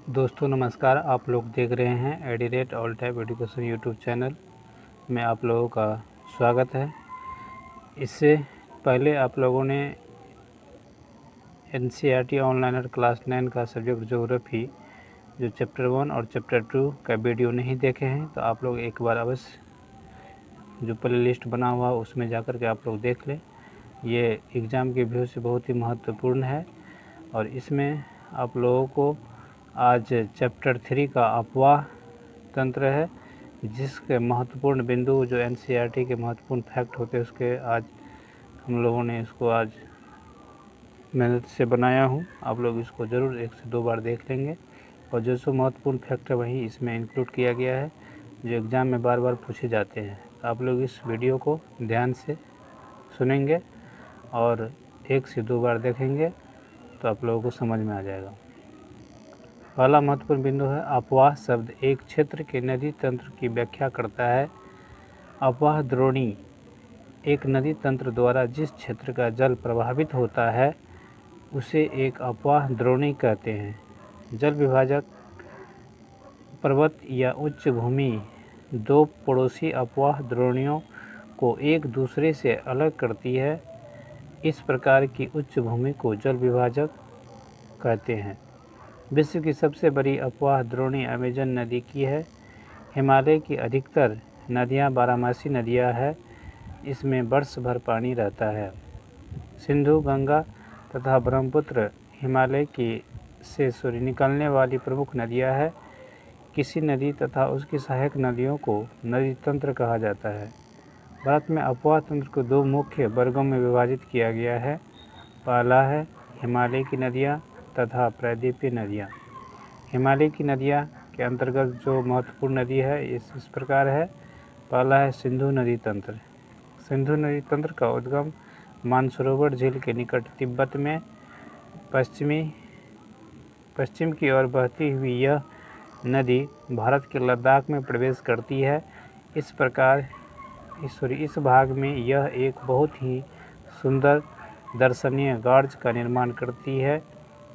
दोस्तों नमस्कार। आप लोग देख रहे हैं एडीरेट all type education YouTube channel में आप लोगों का स्वागत है। इससे पहले आप लोगों ने एनसीईआरटी ऑनलाइनर क्लास 9 का सब्जेक्ट ज्योग्राफी जो चैप्टर 1 और चैप्टर 2 का वीडियो नहीं देखे हैं तो आप लोग एक बार अवश्य जो प्ले लिस्ट बना हुआ उसमें जाकर के आप लोग देख लें। ये एग्ज़ाम के व्यू से बहुत ही महत्वपूर्ण है और इसमें आप लोगों को आज चैप्टर 3 का अफवाह तंत्र है, जिसके महत्वपूर्ण बिंदु जो एनसीईआरटी के महत्वपूर्ण फैक्ट होते हैं उसके आज हम लोगों ने इसको आज मेहनत से बनाया हूँ। आप लोग इसको ज़रूर 1 से 2 बार देख लेंगे और जो सो महत्वपूर्ण फैक्ट है वही इसमें इंक्लूड किया गया है जो एग्ज़ाम में बार बार पूछे जाते हैं। तो आप लोग इस वीडियो को ध्यान से सुनेंगे और 1 से 2 बार देखेंगे तो आप लोगों को समझ में आ जाएगा। पहला महत्वपूर्ण बिंदु है अफवाह शब्द एक क्षेत्र के नदी तंत्र की व्याख्या करता है। अफवाह द्रोणी एक नदी तंत्र द्वारा जिस क्षेत्र का जल प्रभावित होता है उसे एक अफवाह द्रोणी कहते हैं। जल विभाजक पर्वत या उच्च भूमि दो पड़ोसी अफवाह द्रोणियों को एक दूसरे से अलग करती है। इस प्रकार की उच्च भूमि को जल विभाजक कहते हैं। विश्व की सबसे बड़ी अफवाह द्रोणी अमेजन नदी की है। हिमालय की अधिकतर नदियां बारहमासी नदियां हैं। इसमें वर्ष भर पानी रहता है। सिंधु, गंगा तथा ब्रह्मपुत्र हिमालय की से निकलने वाली प्रमुख नदियां हैं। किसी नदी तथा उसकी सहायक नदियों को नदी तंत्र कहा जाता है। भारत में अफवाह तंत्र को 2 मुख्य वर्गों में विभाजित किया गया है। पहला है हिमालय की नदियाँ तथा प्रायद्वीपीय नदियाँ। हिमालय की नदियाँ के अंतर्गत जो महत्वपूर्ण नदी है इस प्रकार है। पहला है सिंधु नदी तंत्र। सिंधु नदी तंत्र का उद्गम मानसरोवर झील के निकट तिब्बत में पश्चिम की ओर बहती हुई यह नदी भारत के लद्दाख में प्रवेश करती है। इस भाग में यह एक बहुत ही सुंदर दर्शनीय गॉर्ज का निर्माण करती है।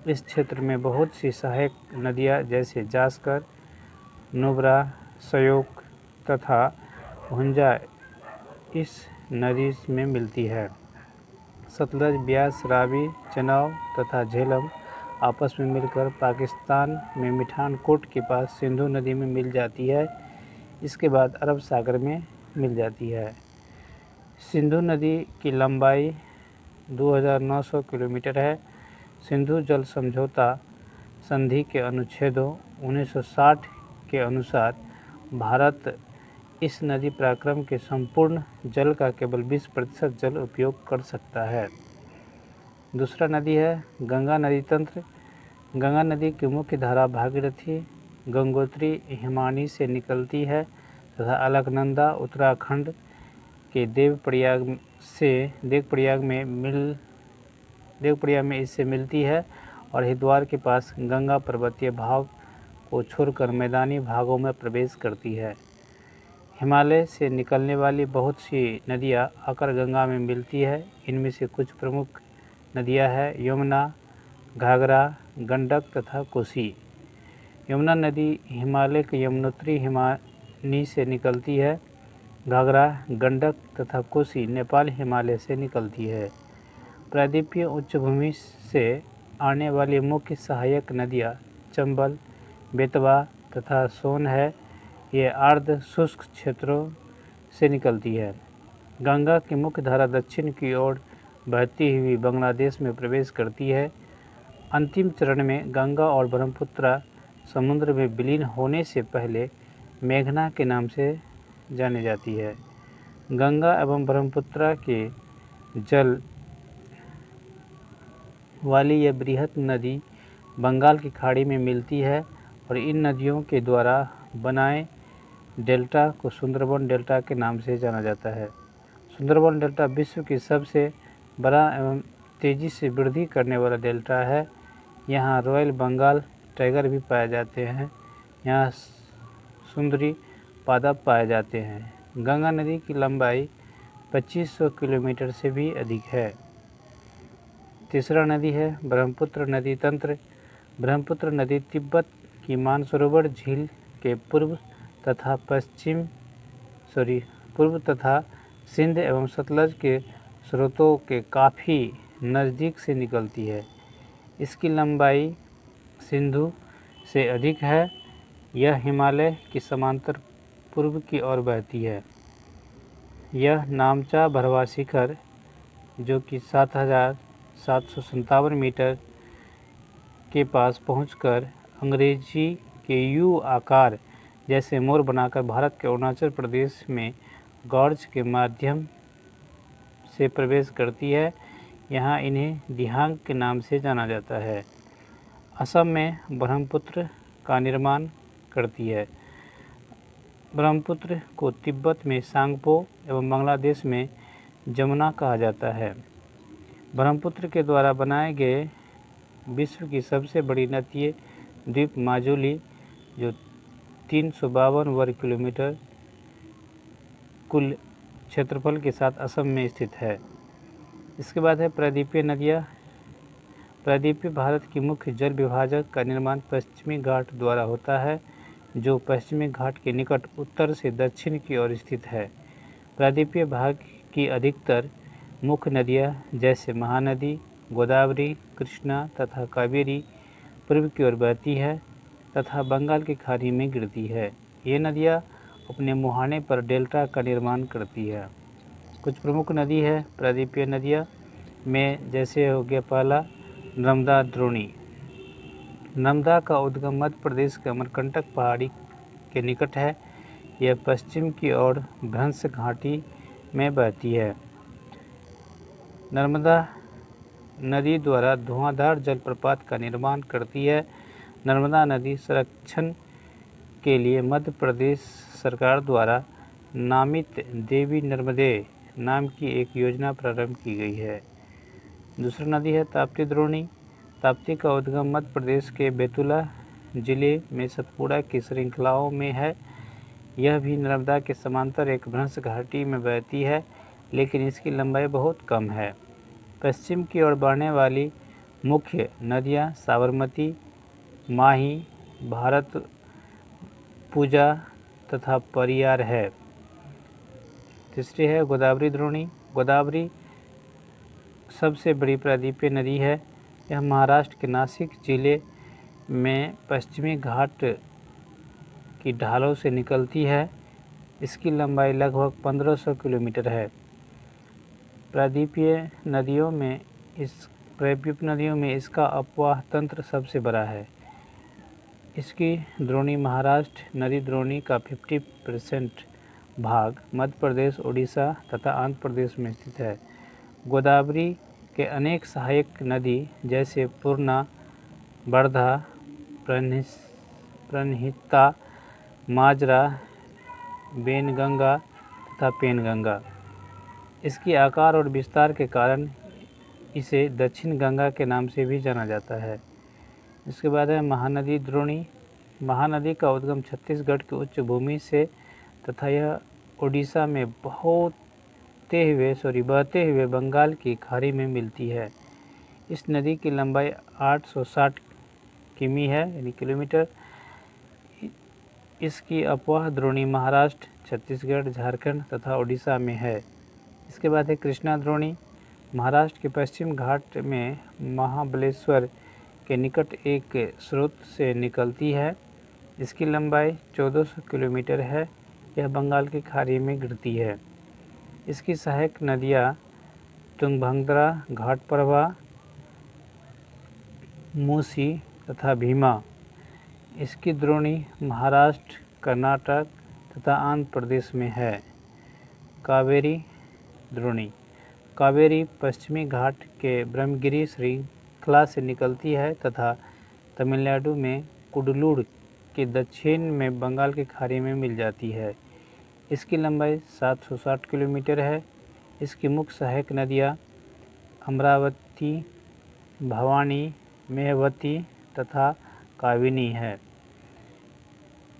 इस क्षेत्र में बहुत सी सहायक नदियाँ जैसे जास्कर, नुब्रा, श्योक तथा भुंजा इस नदी में मिलती है। सतलज, ब्यास, रावी, चेनाब तथा झेलम आपस में मिलकर पाकिस्तान में मिठानकोट के पास सिंधु नदी में मिल जाती है। इसके बाद अरब सागर में मिल जाती है। सिंधु नदी की लंबाई 2900 किलोमीटर है। सिंधु जल समझौता संधि के अनुच्छेदों 1960 के अनुसार भारत इस नदी प्राक्रम के संपूर्ण जल का केवल 20% जल उपयोग कर सकता है। दूसरा नदी है गंगा नदी तंत्र। गंगा नदी की मुख्य धारा भागीरथी गंगोत्री हिमानी से निकलती है तथा अलकनंदा उत्तराखंड के देवप्रयाग में इससे मिलती है और हरिद्वार के पास गंगा पर्वतीय भाग को छोड़कर मैदानी भागों में प्रवेश करती है। हिमालय से निकलने वाली बहुत सी नदियाँ आकर गंगा में मिलती है। इनमें से कुछ प्रमुख नदियाँ हैं यमुना, घाघरा, गंडक तथा कोसी। यमुना नदी हिमालय के यमुनोत्री हिमानी से निकलती है। घाघरा, गंडक तथा कोसी नेपाल हिमालय से निकलती है। प्रायद्वीपीय उच्चभूमि से आने वाली मुख्य सहायक नदियाँ चंबल, बेतवा तथा सोन है। ये अर्ध शुष्क क्षेत्रों से निकलती है। गंगा की मुख्य धारा दक्षिण की ओर बहती हुई बांग्लादेश में प्रवेश करती है। अंतिम चरण में गंगा और ब्रह्मपुत्र समुद्र में विलीन होने से पहले मेघना के नाम से जानी जाती है। गंगा एवं ब्रह्मपुत्र के जल वाली यह बृहत नदी बंगाल की खाड़ी में मिलती है और इन नदियों के द्वारा बनाए डेल्टा को सुंदरबन डेल्टा के नाम से जाना जाता है। सुंदरबन डेल्टा विश्व की सबसे बड़ा एवं तेज़ी से वृद्धि करने वाला डेल्टा है। यहाँ रॉयल बंगाल टाइगर भी पाए जाते हैं। यहाँ सुंदरी पादप पाए जाते हैं। गंगा नदी की लंबाई 2500 किलोमीटर से भी अधिक है। तीसरा नदी है ब्रह्मपुत्र नदी तंत्र। ब्रह्मपुत्र नदी तिब्बत कि मानसरोवर झील के पूर्व तथा सिंध एवं सतलज के स्रोतों के काफ़ी नज़दीक से निकलती है। इसकी लंबाई सिंधु से अधिक है। यह हिमालय की समांतर पूर्व की ओर बहती है। यह नामचा भरवा शिखर जो कि 7,757 मीटर के पास पहुंचकर अंग्रेजी के यू आकार जैसे मोर बनाकर भारत के अरुणाचल प्रदेश में गॉर्ज के माध्यम से प्रवेश करती है। यहाँ इन्हें दिहांग के नाम से जाना जाता है। असम में ब्रह्मपुत्र का निर्माण करती है। ब्रह्मपुत्र को तिब्बत में सांगपो एवं बांग्लादेश में जमुना कहा जाता है। ब्रह्मपुत्र के द्वारा बनाए गए विश्व की सबसे बड़ी नदीय द्वीप माजुली जो 352 वर्ग किलोमीटर कुल क्षेत्रफल के साथ असम में स्थित है। इसके बाद है प्रायद्वीपीय नदियाँ। प्रायद्वीपीय भारत की मुख्य जल विभाजक का निर्माण पश्चिमी घाट द्वारा होता है जो पश्चिमी घाट के निकट उत्तर से दक्षिण की ओर स्थित है। प्रायद्वीपीय भाग की अधिकतर मुख्य नदियाँ जैसे महानदी, गोदावरी, कृष्णा तथा कावेरी पूर्व की ओर बहती है तथा बंगाल की खाड़ी में गिरती है। ये नदियाँ अपने मुहाने पर डेल्टा का निर्माण करती है। कुछ प्रमुख नदी है प्रायद्वीपीय नदियाँ में, जैसे हो गया पहला नर्मदा द्रोणी। नर्मदा का उद्गम मध्य प्रदेश के अमरकंटक पहाड़ी के निकट है। यह पश्चिम की ओर भ्रंश घाटी में बहती है। नर्मदा नदी द्वारा धुआंधार जलप्रपात का निर्माण करती है। नर्मदा नदी संरक्षण के लिए मध्य प्रदेश सरकार द्वारा नामित देवी नर्मदे नाम की एक योजना प्रारंभ की गई है। दूसरी नदी है ताप्ती द्रोणी। ताप्ती का उद्गम मध्य प्रदेश के बैतूल जिले में सतपुड़ा की श्रृंखलाओं में है। यह भी नर्मदा के समांतर एक भ्रंश घाटी में बहती है, लेकिन इसकी लंबाई बहुत कम है। पश्चिम की ओर बढ़ने वाली मुख्य नदियाँ साबरमती, माही, भारतपुजा तथा परियार है। तीसरी है गोदावरी द्रोणी। गोदावरी सबसे बड़ी प्रायद्वीपीय नदी है। यह महाराष्ट्र के नासिक जिले में पश्चिमी घाट की ढालों से निकलती है। इसकी लंबाई लगभग 1500 किलोमीटर है। प्रायद्वीपीय नदियों में इसका अपवाह तंत्र सबसे बड़ा है। इसकी द्रोणी महाराष्ट्र नदी द्रोणी का 50% भाग मध्य प्रदेश, उड़ीसा तथा आंध्र प्रदेश में स्थित है। गोदावरी के अनेक सहायक नदी जैसे पूर्णा, वर्धा, प्रणहिता, माजरा, बेनगंगा तथा पेनगंगा। इसकी आकार और विस्तार के कारण इसे दक्षिण गंगा के नाम से भी जाना जाता है। इसके बाद है महानदी द्रोणी। महानदी का उद्गम छत्तीसगढ़ की उच्च भूमि से तथा यह उड़ीसा में बहते हुए बंगाल की खाड़ी में मिलती है। इस नदी की लंबाई 860 किमी है यानी किलोमीटर। इसकी अपवाह द्रोणी महाराष्ट्र, छत्तीसगढ़, झारखंड तथा उड़ीसा में है। इसके बाद है कृष्णा द्रोणी। महाराष्ट्र के पश्चिम घाट में महाबलेश्वर के निकट एक स्रोत से निकलती है। इसकी लंबाई 1400 किलोमीटर है। यह बंगाल की खाड़ी में गिरती है। इसकी सहायक नदियाँ तुंगभद्रा, घाटप्रभा, मूसी तथा भीमा। इसकी द्रोणी महाराष्ट्र, कर्नाटक तथा आंध्र प्रदेश में है। कावेरी द्रोणी। कावेरी पश्चिमी घाट के ब्रह्मगिरी श्रृंखला से निकलती है तथा तमिलनाडु में कुडलूर के दक्षिण में बंगाल की खाड़ी में मिल जाती है। इसकी लंबाई 760 किलोमीटर है। इसकी मुख्य सहायक नदियाँ अमरावती, भवानी, मेहवती तथा काविनी है।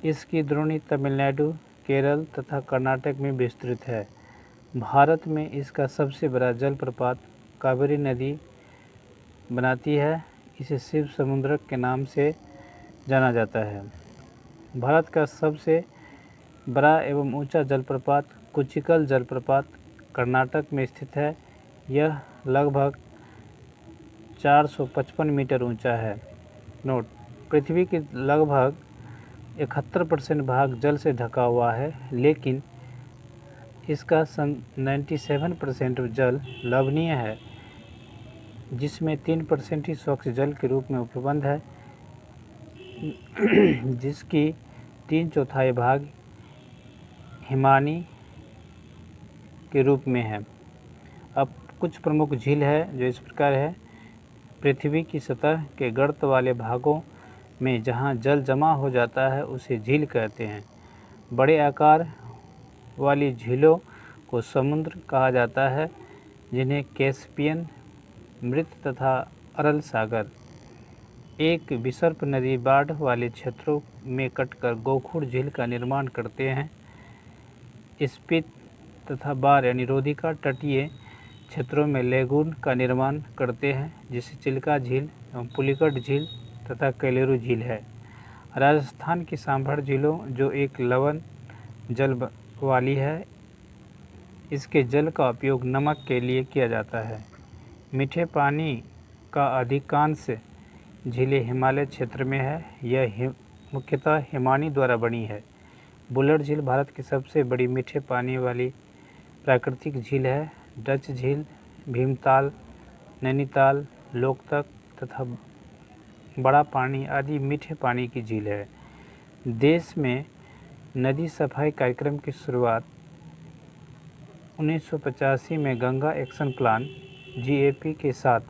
इसकी द्रोणी तमिलनाडु, केरल तथा कर्नाटक में विस्तृत है। भारत में इसका सबसे बड़ा जलप्रपात कावेरी नदी बनाती है। इसे शिव समुद्र के नाम से जाना जाता है। भारत का सबसे बड़ा एवं ऊंचा जलप्रपात कुचिकल जलप्रपात कर्नाटक में स्थित है। यह लगभग 455 मीटर ऊंचा है। नोट: पृथ्वी की लगभग 71% भाग जल से ढका हुआ है, लेकिन इसका 97% जल लवणीय है, जिसमें 3% ही स्वच्छ जल के रूप में उपलब्ध है, जिसकी 3/4 भाग हिमानी के रूप में है। अब कुछ प्रमुख झील है जो इस प्रकार है। पृथ्वी की सतह के गर्त वाले भागों में जहाँ जल जमा हो जाता है उसे झील कहते हैं। बड़े आकार वाली झीलों को समुद्र कहा जाता है, जिन्हें कैस्पियन, मृत तथा अरल सागर। एक विसर्प नदी बाढ़ वाले क्षेत्रों में कटकर गोखुर झील का निर्माण करते हैं। स्पित तथा बार यानी रोधिका तटीय क्षेत्रों में लेगून का निर्माण करते हैं, जिसे चिल्का झील एवं पुलिकट झील तथा कैलेरू झील है। राजस्थान की सांभर झीलों जो एक लवण जल वाली है, इसके जल का उपयोग नमक के लिए किया जाता है। मीठे पानी का अधिकांश झीलें हिमालय क्षेत्र में है। यह मुख्यतः हिमानी द्वारा बनी है। बुलर झील भारत की सबसे बड़ी मीठे पानी वाली प्राकृतिक झील है। डच झील, भीमताल, नैनीताल, लोकतक तथा बड़ा पानी आदि मीठे पानी की झील है। देश में नदी सफाई कार्यक्रम की शुरुआत 1985 में गंगा एक्शन प्लान (GAP) के साथ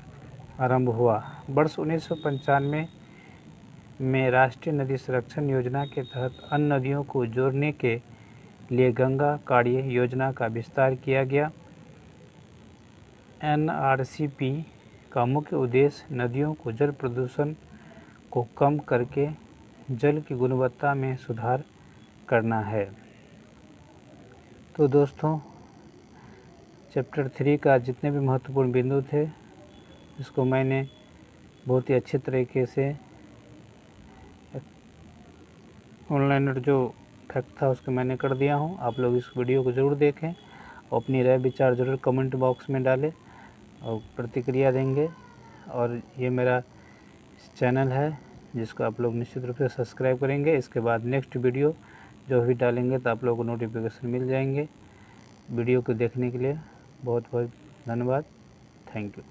आरंभ हुआ। वर्ष 1995 में राष्ट्रीय नदी संरक्षण योजना के तहत अन्य नदियों को जोड़ने के लिए गंगा कार्य योजना का विस्तार किया गया। NRCP का मुख्य उद्देश्य नदियों को जल प्रदूषण को कम करके जल की गुणवत्ता में सुधार करना है। तो दोस्तों, चैप्टर 3 का जितने भी महत्वपूर्ण बिंदु थे, इसको मैंने बहुत ही अच्छे तरीके से ऑनलाइन जो फैक्ट था उसको मैंने कर दिया हूँ। आप लोग इस वीडियो को ज़रूर देखें और अपनी राय विचार ज़रूर कमेंट बॉक्स में डालें और प्रतिक्रिया देंगे। और ये मेरा चैनल है जिसको आप लोग निश्चित रूप से सब्सक्राइब करेंगे। इसके बाद नेक्स्ट वीडियो जो भी डालेंगे तो आप लोगों को नोटिफिकेशन मिल जाएंगे। वीडियो को देखने के लिए बहुत बहुत धन्यवाद। Thank you.